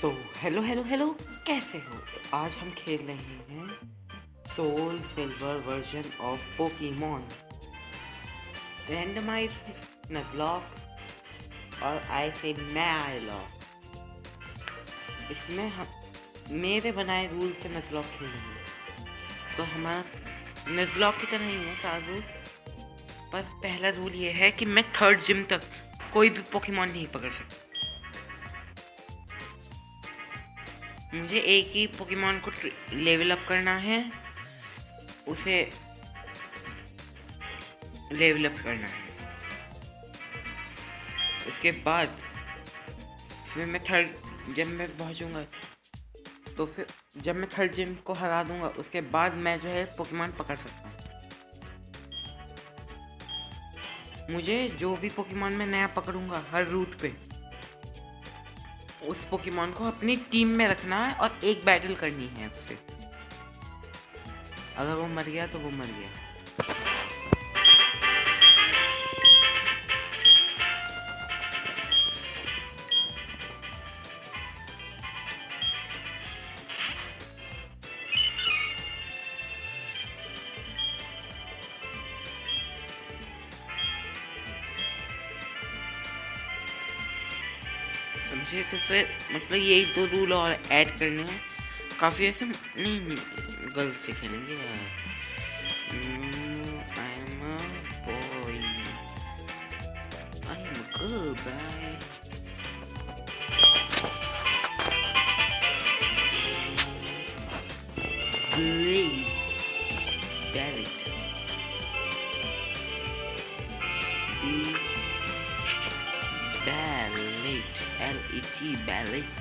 तो hello hello hello, कैसे हो? तो आज हम खेल रहे हैं Soul Silver version of Pokemon randomize Nuzlocke और आई से मैलॉक। इसमें हम मेरे बनाए रूल से नज़लॉक खेलेंगे। तो हमारा नज़लॉक की तरह ही है सारा रूल, पर पहला रूल ये है कि मैं थर्ड जिम तक कोई भी पोकेमॉन नहीं पकड़ सकता। मुझे एक ही पोकेमॉन को लेवल अप करना है, उसे लेवल अप करना है। उसके बाद फिर मैं थर्ड जब मैं पहुंचूंगा, तो फिर जब मैं थर्ड जिम को हरा दूंगा, उसके बाद मैं जो है पोकेमॉन पकड़ सकता हूँ। मुझे जो भी पोकेमॉन मैं नया पकड़ूंगा हर रूट पे, उस पोकेमॉन को अपनी टीम में रखना है और एक बैटल करनी है उससे। अगर वो मर गया तो वो मर गया। समझे? तो फिर मतलब यही दो रूल और ऐड करने हैं। काफ़ी ऐसे नहीं गर्ल्स से खेलेंगे यार। I am a boy, I am a girl bye. Great ballet ballet L-E-T ballet.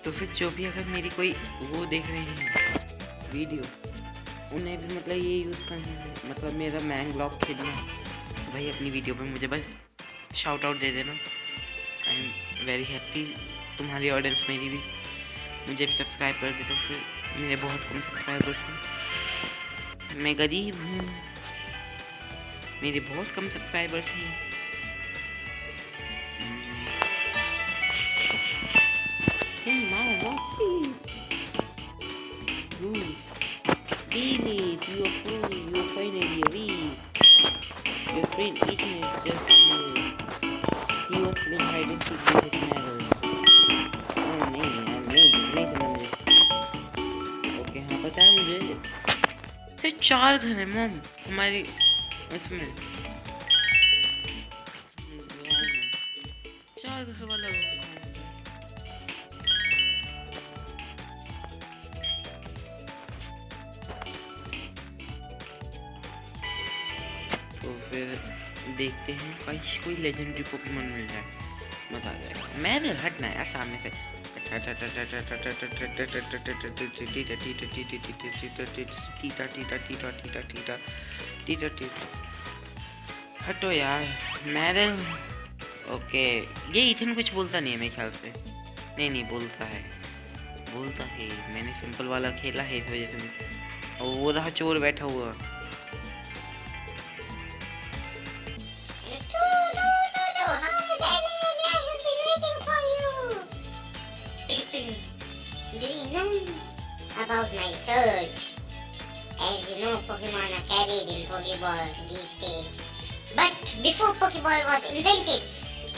तो फिर जो भी अगर मेरी कोई वो देख रहे हैं वीडियो, उन्हें भी मतलब ये यूज़ करना है, मतलब मेरा मैंग लॉक खेलना है भाई अपनी वीडियो पे, मुझे बस शाउट आउट दे देना। I am very happy. तुम्हारी ऑडियंस मेरी भी मुझे भी सब्सक्राइब कर दे। तो फिर मेरे बहुत कम सब्सक्राइबर्स हैं, मैं गरीब हूँ, मेरे बहुत कम सब्सक्राइबर्स हैं। Hey mom, what's this? Good. David, you're funny, you're finally awake. Your friend Ethan is just here. He was playing hide and seek with his medal. Oh नहीं, नहीं समझ। ओके हाँ पता है मुझे। फिर 4 घर है मॉम हमारी उसमें। 4 घर वाला देखते हैं कोई लेजेंडरी पोकेमॉन मिल जाए, मजा आ जाएगा। मैंने हटना है सामने से। हटो यार मैंने। ओके ये इथन कुछ बोलता नहीं है मेरे ख्याल से। नहीं बोलता है मैंने सिंपल वाला खेला है इस वजह से। वो रहा चोर बैठा हुआ। Do you know about my search? As you know, Pokemon are carried in Pokeball these days. But before Pokeball was invented,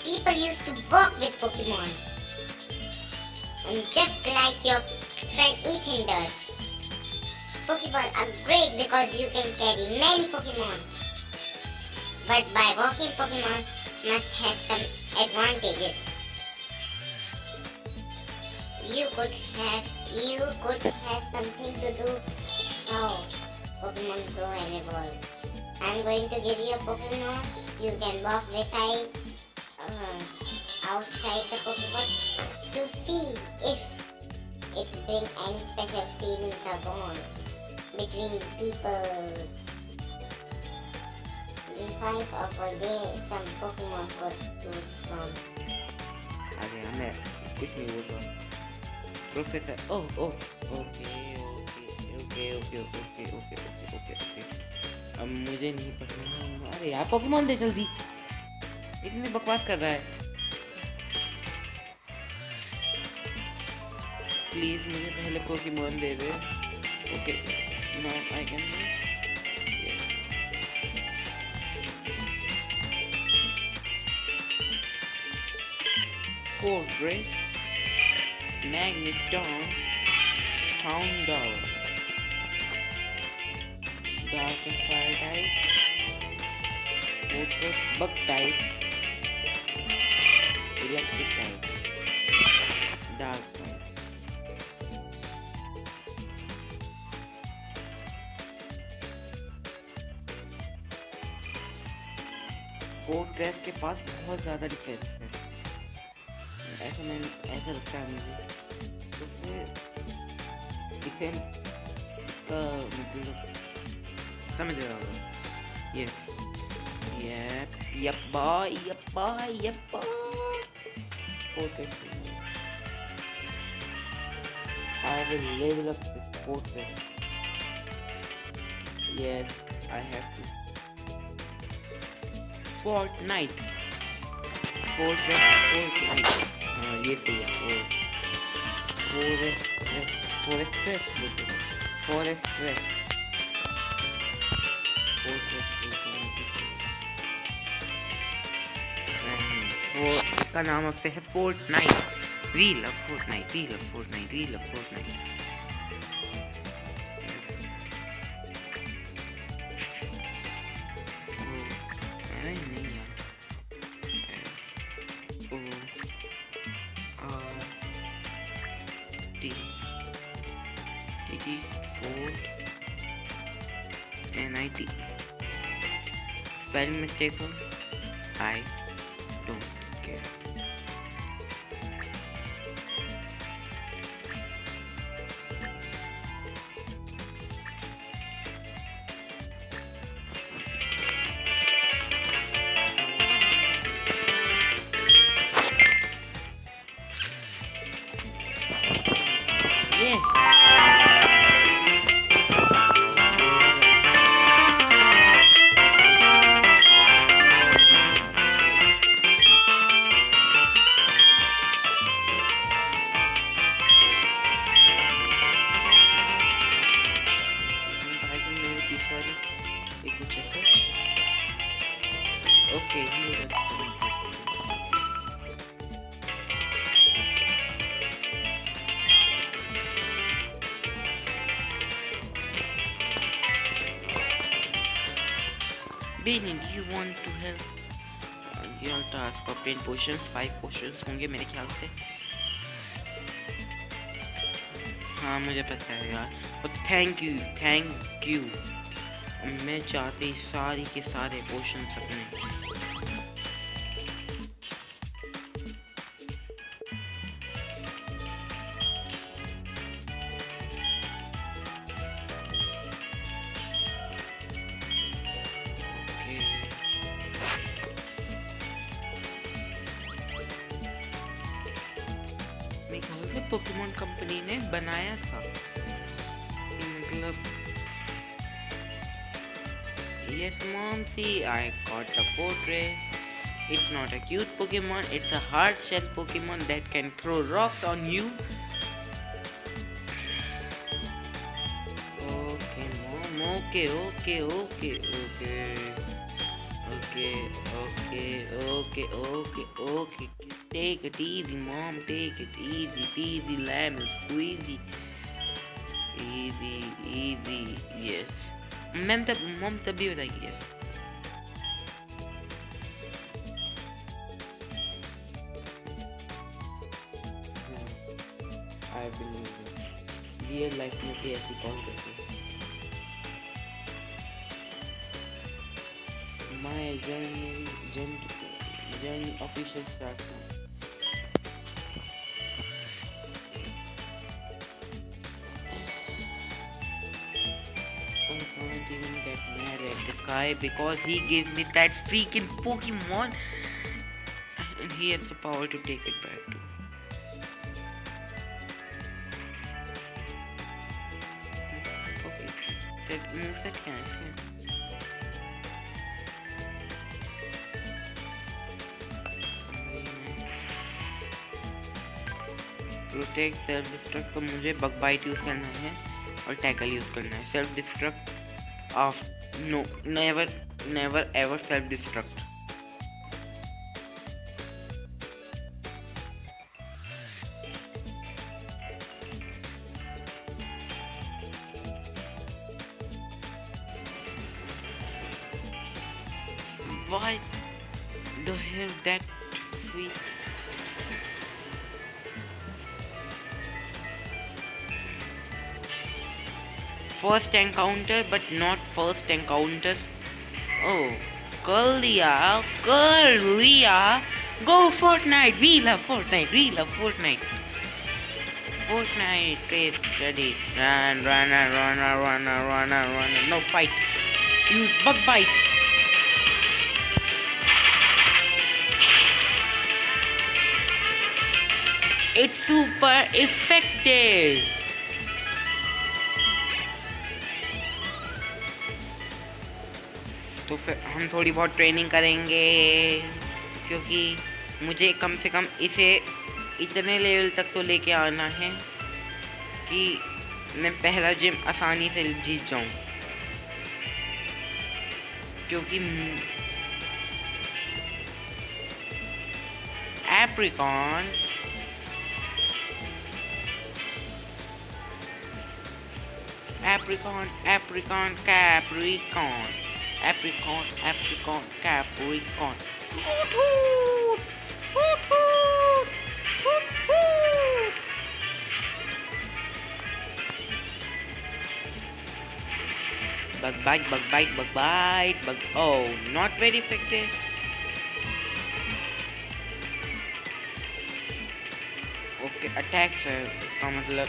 people used to walk with Pokemon. And just like your friend Ethan does, Pokeball are great because you can carry many Pokemon. But by walking, Pokemon must have some advantages. You could have something to do how Pokemon grow and evolve. I'm going to give you a Pokemon. You can walk beside outside the Pokemon to see if it's bring any special feelings or bonds between people. You find out for there some Pokemon for choose from. अरे मैं कुछ नहीं बोल रहा। Professor okay अब मुझे नहीं पता। अरे यार पोकेमॉन दे जल्दी, इतनी बकवास कर रहा है। प्लीज मुझे पहले Pokemon they they. Okay now I can Fortress, Magneton, Houndour, Dark and Fire type, Fortress, Bug type, Electric type, Dark type. Fortress के पास बहुत ज़्यादा डिफेंस है, ऐसा लगता है मुझे। तो फिर डिफेंस का मतलब समझ रहा होगा ये। यप्पा Fortress. I will level up this Fortress. Yes, I have to. Fortnite. Fortress. हाँ ये तो है। वो इसका नाम अब से है Fortnite. We love Fortnite. अरे नहीं यार। Fort NIT. Spelling mistake हो, I don't care. Yeah. Okay, Benny, do you want to help? Your task obtain potions, 5 potions होंगे मेरे ख्याल से। हाँ मुझे पता है यार, और थैंक यू। मैं चाहती सारी के सारे पोशंस अपने। मेरे ख्याल से पोकेमॉन कंपनी ने बनाया था, मतलब yes mom, see I got a Fortress. It's not a cute Pokemon, it's a hard shell Pokemon that can throw rocks on you. Okay mom, okay. Take it easy mom, take it easy lemon squeezy. Easy, yes. Mom तभी बताएगी yes. I believe it. Real life में भी ऐसी call करती है। My journey official start now. I can't even get mad at this guy because he gave me that freaking Pokemon and he has the power to take it back too. Okay, moveset क्या है इसमें? Protect self destruct, तो मुझे bug bite use करना है और tackle use करना है। Self destruct off no, never ever self destruct. Why do you have that sweet? First encounter, but not first encounter. Oh, कर लिया। Go Fortnite. We love Fortnite. Fortnite is ready. Run. No fight. Use bug bite. It's super effective. तो फिर हम थोड़ी बहुत training करेंगे, क्योंकि मुझे कम से कम इसे इतने लेवल तक तो लेके आना है कि मैं पहला जिम आसानी से जीत जाऊं। क्योंकि एप्रिकॉन Capricorn. Bug bite. Oh, not very effective. Okay, attack है इसका मतलब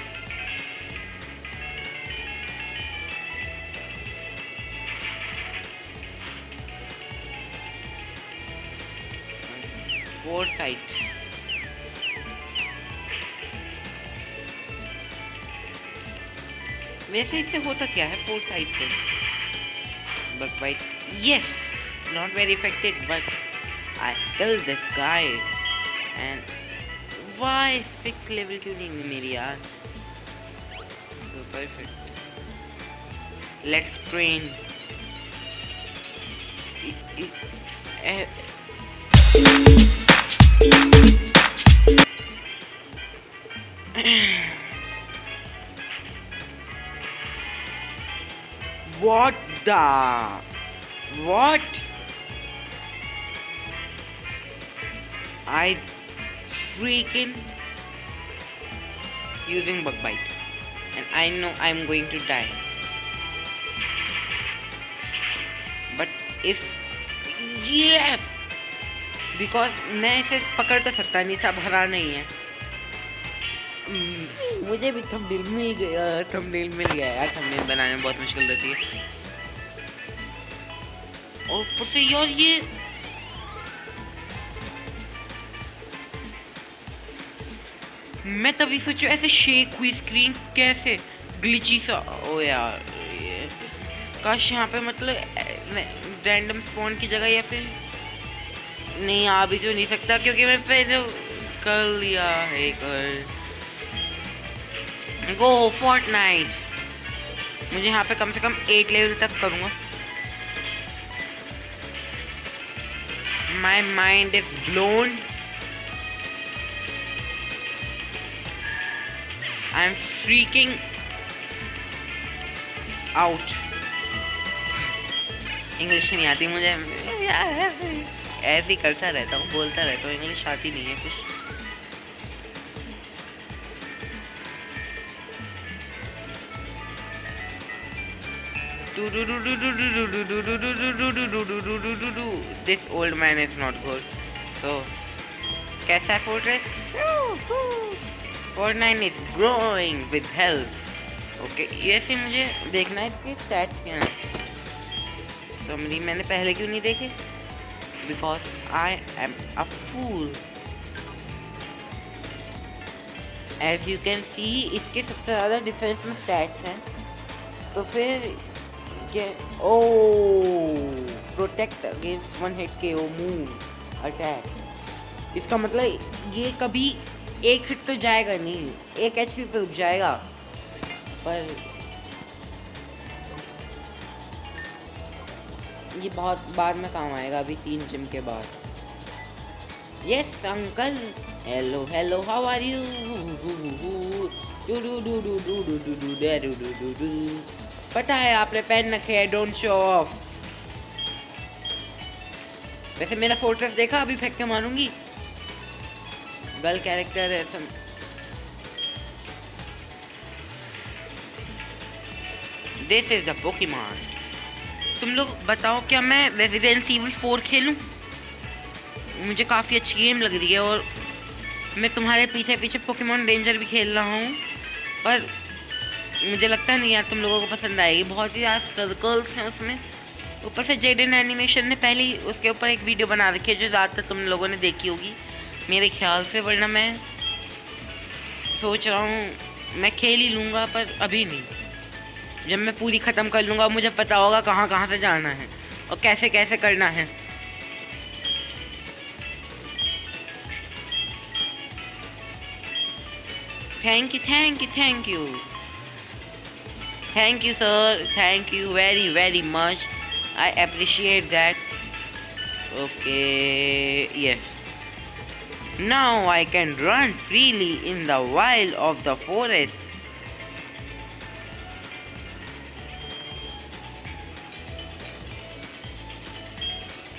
Foresight. वैसे इससे होता क्या है Foresight से? Bug bite. Yes, not very effective, but I killed this guy. And why 6 level क्यों नहीं हुई मेरी यार? So perfect. Let's train. What? I freaking using bug bite, and I know I'm going to die. But if yes, because मैं इसे पकड़ तो सकता नहीं, सब हरा नहीं है। मुझे भी थंबनेल मिल गया यार। थंबनेल बनाने में बहुत मुश्किल रहती है। और ऊपर से यार ये मैं तभी सोचू ऐसे शेक हुई स्क्रीन कैसे ग्लिची सा। ओ यार ये काश यहाँ पे मतलब रैंडम स्पॉन की जगह, या फिर नहीं आ भी तो नहीं सकता क्योंकि मैं पहले कर लिया है। गो Fortnite। मुझे यहाँ पे कम से कम 8 लेवल तक करूँगा। My mind is blown। I'm freaking out। English नहीं आती मुझे, ऐसे ही करता रहता हूँ, बोलता रहता हूँ, इंग्लिश आती नहीं है कुछ। This old man is not good. So, कैसा है Fortress? Fortnite is growing with health. Okay, ये से मुझे देखना है इसके stats क्या हैं। समरी मैंने पहले क्यों नहीं देखे? Because I am a fool. As you can see, इसके सबसे ज़्यादा डिफेंस में stats हैं। तो फिर protect against 1 hit KO move attack. इसका मतलब ये कभी एक हिट तो जाएगा नहीं, 1 HP पे रुक जाएगा, पर ये बहुत बाद में काम आएगा, अभी 3 जिम के बाद। Yes uncle, hello hello, how are you? पता है आपने पहन रखे है, डोंट शो ऑफ। वैसे मेरा फोर्ट्रेस देखा, अभी फेंक के मारूंगी। गर्ल कैरेक्टर है सब। This is the Pokemon. तुम लोग बताओ, क्या मैं रेजिडेंट ईविल 4 खेलूं? मुझे काफ़ी अच्छी गेम लग रही है, और मैं तुम्हारे पीछे पीछे पोकेमॉन रेंजर भी खेल रहा हूँ, पर मुझे लगता नहीं यार तुम लोगों को पसंद आएगी। बहुत ही यार सर्कल्स हैं उसमें, ऊपर से जेडन एनिमेशन ने पहले ही उसके ऊपर एक वीडियो बना रखी है, जो ज़्यादातर तुम लोगों ने देखी होगी मेरे ख्याल से, वरना मैं सोच रहा हूँ मैं खेल ही लूँगा, पर अभी नहीं। जब मैं पूरी ख़त्म कर लूँगा मुझे पता होगा कहाँ कहाँ से जाना है और कैसे कैसे करना है। Thank you thank you thank you thank you sir, thank you very very much, I appreciate that. Okay yes, now I can run freely in the wild of the forest.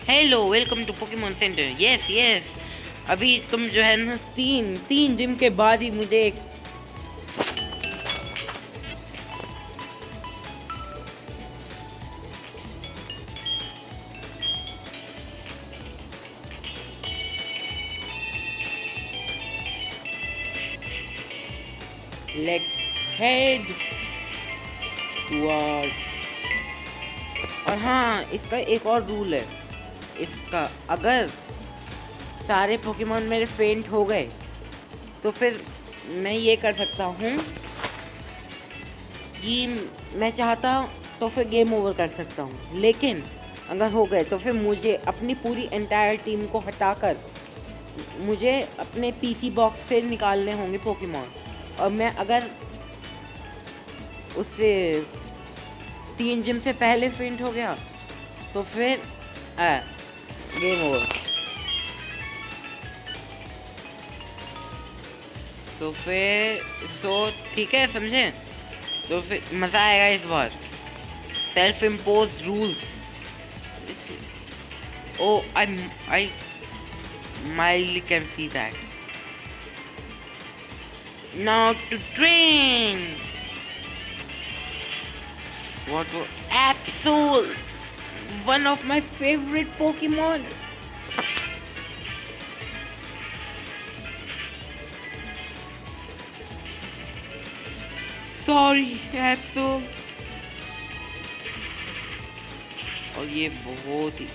Hello, welcome to Pokemon Center. Yes, yes. अभी तुम जो है ना तीन gym के बाद ही मुझे एक लेट्स हेड टुवर्ड्स। और हाँ, इसका एक और रूल है इसका, अगर सारे पोकेमॉन मेरे फेंट हो गए तो फिर मैं ये कर सकता हूँ कि मैं चाहता तो फिर गेम ओवर कर सकता हूँ, लेकिन अगर हो गए तो फिर मुझे अपनी पूरी एंटायर टीम को हटाकर मुझे अपने पीसी बॉक्स से निकालने होंगे पोकेमॉन, और मैं अगर उससे 3 जिम से पहले फेंट हो गया तो फिर गेम ओवर। तो फिर ठीक है, समझे? तो फिर मज़ा आएगा इस बार। Self impose rules. Oh I mildly can see that. Now to train. What was Absol, one of my favorite Pokemon. Sorry, Absol. और ये बहुत ही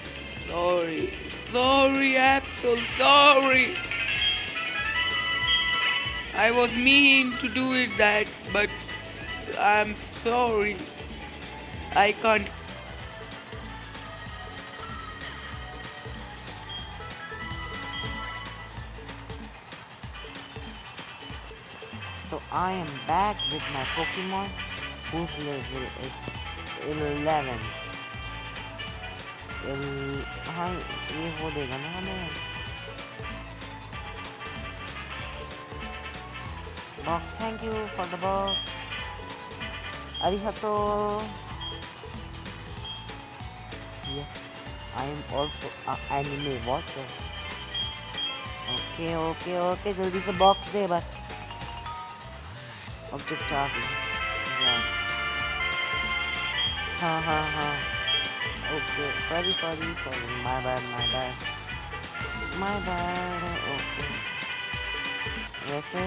sorry, Absol, sorry. I was mean to do it that, but I'm sorry. I can't. So I am back with my Pokemon, whose level is 11. हाँ, ये हो देगा ना हमें। Box, thank you for the box. Arigato. Yes, I am also an anime watcher. Okay, जल्दी से box दे बस। अब चुपचाप ही। हाँ। Okay, sorry, my bad. Okay. वैसे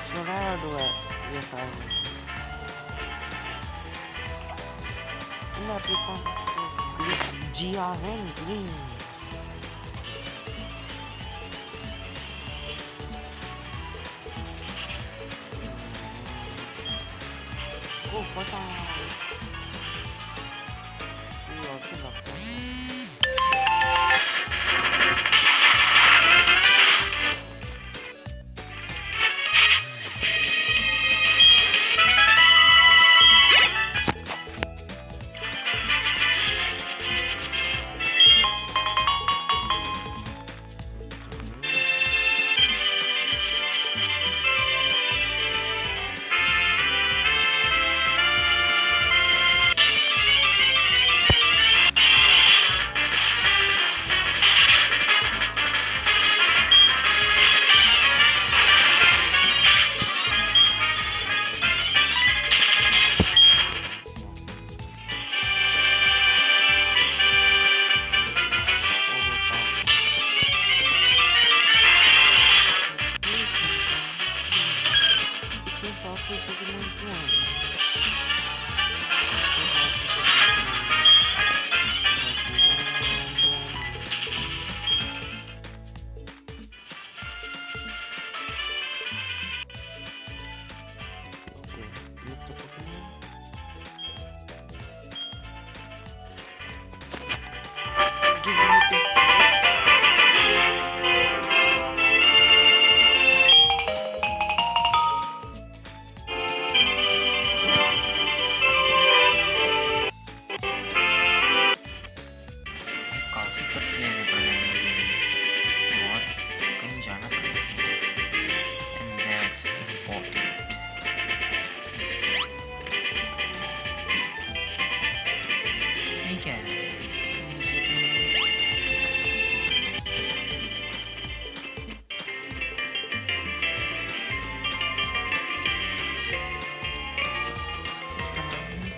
should I or do I? Yes, I will. GRN green. Go for that.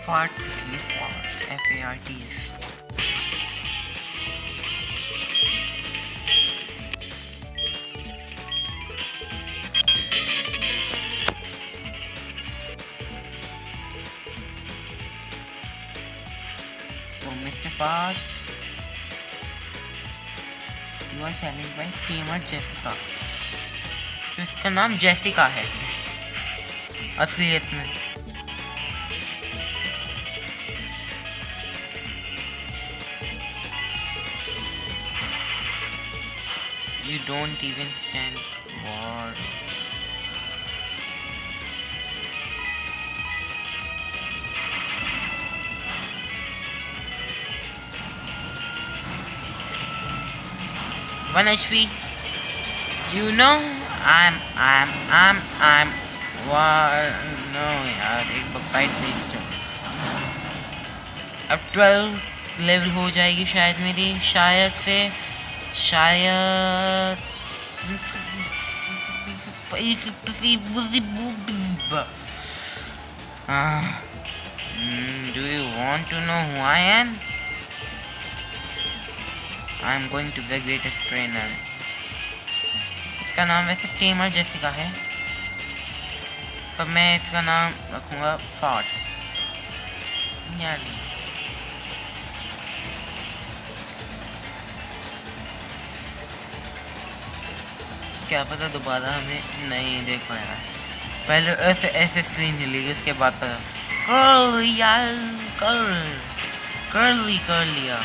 Fart City, FARTS. So Mr. Fart, you are challenged by Tamer Jessica. तो इसका नाम Jessica है असलियत में. You don't even stand war. One HP. You know I'm no यार एक बार fight नहीं. अब 12 लेवल हो जाएगी शायद मेरी, शायद से शायद. Do you want to know who I am? I'm going to be the greatest trainer. इसका नाम वैसे टेमर जेसिका है, पर मैं इसका नाम रखूँगा फार्ट्स. यानी क्या पता दोबारा हमें नहीं देख पाएगा. पहले ऐसे ऐसे स्क्रीन चलेगी, उसके बाद पता कर लिया.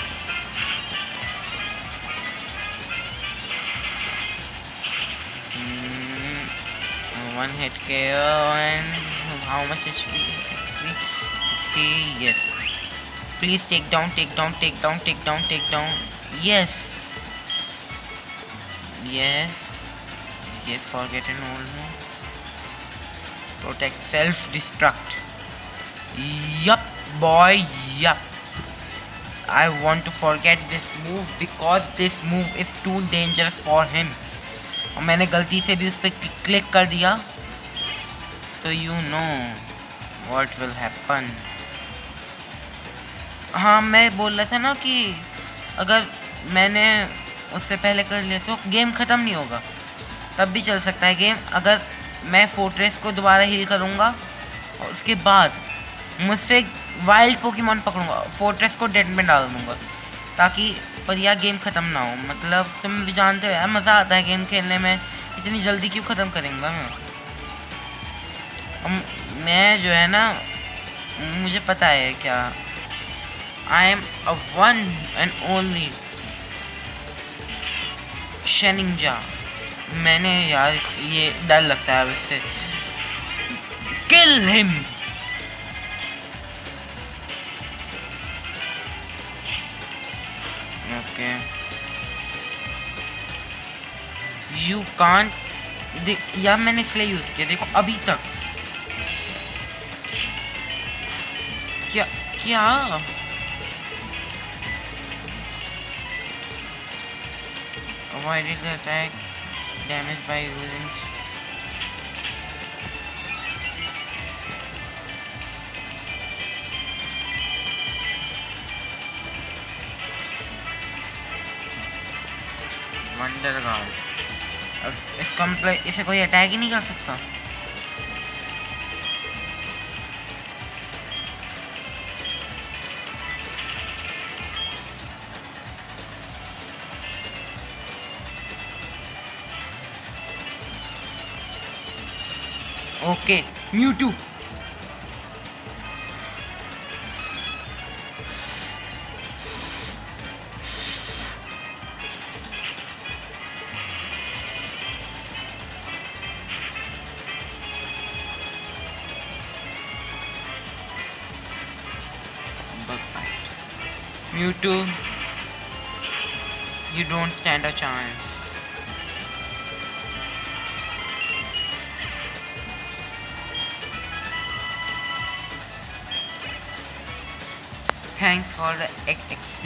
One hit KO and how much HP? 60. Yes. Please take down. Yes. Forget and all. Protect self-destruct. Yup, boy. Yup. I want to forget this move because this move is too dangerous for him. और मैंने गलती से भी उस पर click कर दिया तो you know what will happen. हाँ, मैं बोल रहा था ना कि अगर मैंने उससे पहले कर लिया तो गेम ख़त्म नहीं होगा. तब भी चल सकता है गेम अगर मैं फोर्ट्रेस को दोबारा हील करूँगा और उसके बाद मुझसे वाइल्ड पोकेमॉन पकड़ूंगा, फोर्ट्रेस को डेड में डाल दूँगा ताकि पर यह गेम ख़त्म ना हो. मतलब तुम भी जानते हो यार, मज़ा आता है गेम खेलने में. इतनी जल्दी क्यों ख़त्म करेंगे मैं जो है ना, मुझे पता है क्या. I am a one and only Sheninja. मैंने यार ये डर लगता है अब इससे. Kill him. Okay you can't. यार मैंने इसलिए यूज़ किया. देखो अभी तक क्या avoided the attack damage by using वंडरगार्ड. अब इसे कोई अटैक ही नहीं कर सकता. Okay Mewtwo. Mewtwo, you don't stand a chance. Thanks for the XP.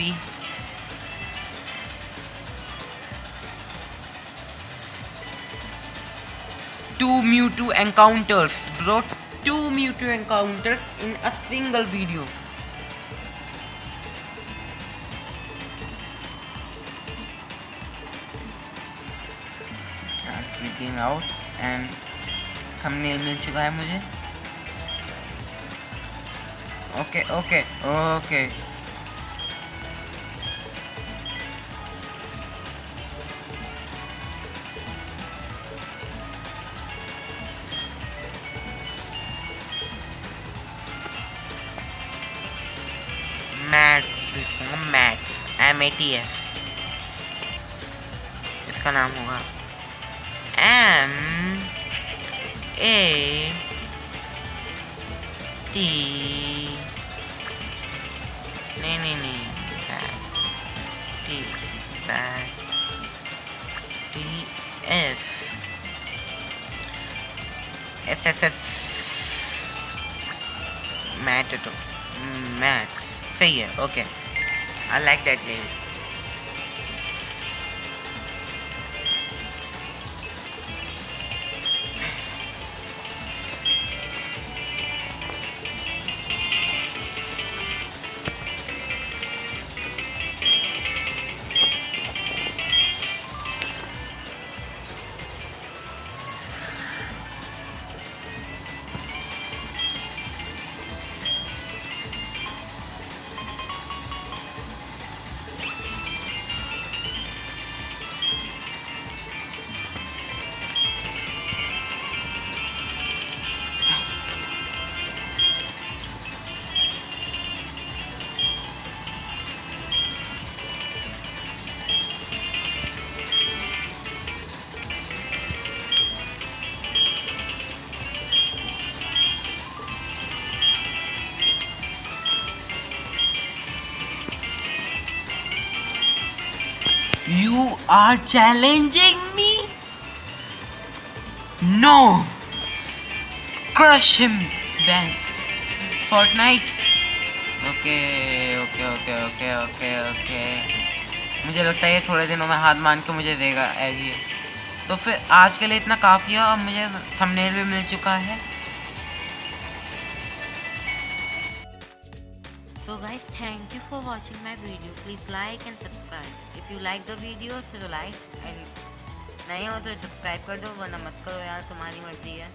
Two Mewtwo encounters, bro. 2 Mewtwo encounters in a single video. I'm freaking out and thumbnail मिल चुका है मुझे. Okay. Mat MATS इसका नाम होगा. MAT नहीं SSS mat सही है. Okay, I like that name. You are challenging me? No! Crush him then. Fortnite. Okay. मुझे लगता है ये थोड़े दिनों में हाथ मान के मुझे देगा ऐसी. तो फिर आज के लिए इतना काफ़ी है. अब मुझे थंबनेल भी मिल चुका है. So guys, thank you for watching my video. Please like and subscribe. If you like the video, so like, and नहीं हो तो सब्सक्राइब कर दो, वरना मत करो यार, तुम्हारी मर्जी है.